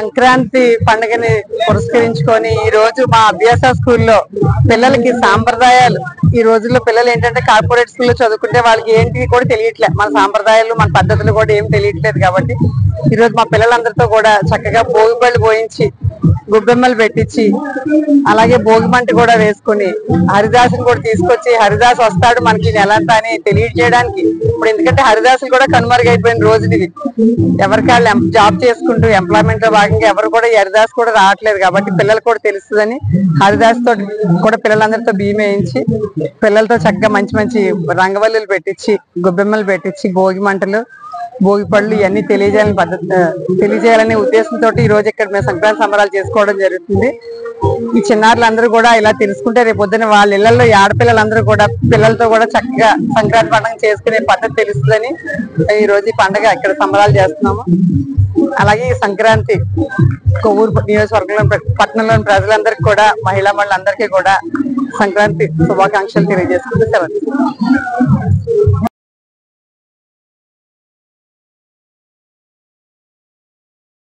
సంక్రాంతి పండుగని పురస్కరించుకొని ఈ రోజు మా అభ్యాస స్కూల్లో పిల్లలకి సాంప్రదాయాలు, ఈ రోజుల్లో పిల్లలు ఏంటంటే కార్పొరేట్ స్కూల్లో చదువుకుంటే వాళ్ళకి ఏంటి కూడా తెలియట్లేదు, మన సాంప్రదాయాలు మన పద్ధతులు కూడా ఏం తెలియట్లేదు. కాబట్టి ఈ రోజు మా పిల్లలందరితో కూడా చక్కగా భోగి పళ్ళు పోయించి గొబ్బెమ్మలు పెట్టించి అలాగే భోగి మంట కూడా వేసుకుని హరిదాసుని కూడా తీసుకొచ్చి హరిదాసు వస్తాడు మనకి నెలంతా అని తెలియజేయడానికి. ఇప్పుడు ఎందుకంటే హరిదాసులు కూడా కనుమరుగైపోయిన రోజులు ఇవి. ఎవరికాళ్ళు జాబ్ చేసుకుంటూ ఎంప్లాయ్మెంట్ లో భాగంగా ఎవరు కూడా హరిదాస్ కూడా రావట్లేదు. కాబట్టి పిల్లలు కూడా తెలుస్తుందని హరిదాస్ తోటి కూడా పిల్లలందరితో బియ్యం వేయించి పిల్లలతో చక్కగా మంచి మంచి రంగవల్లులు పెట్టించి గొబ్బెమ్మలు పెట్టించి భోగి మంటలు భోగి పళ్ళు ఇవన్నీ తెలియజేయాలనే ఉద్దేశంతో ఈ రోజు ఇక్కడ మేము సంక్రాంతి సంబరాలు చేసుకోవడం జరుగుతుంది. ఈ చిన్నారులందరూ కూడా ఇలా తెలుసుకుంటే రేపు పొద్దున వాళ్ళ ఇళ్లలో ఆడపిల్లలందరూ కూడా పిల్లలతో కూడా చక్కగా సంక్రాంతి పండుగ చేసుకునే పద్ధతి తెలుస్తుందని ఈ రోజు ఈ పండుగ ఇక్కడ సంబరాలు చేస్తున్నాము. అలాగే ఈ సంక్రాంతి కొవ్వూరు నియోజకవర్గంలో పట్టణంలోని ప్రజలందరికీ కూడా మహిళా మండలందరికీ కూడా సంక్రాంతి శుభాకాంక్షలు తెలియజేసుకుంటూ సెలవు.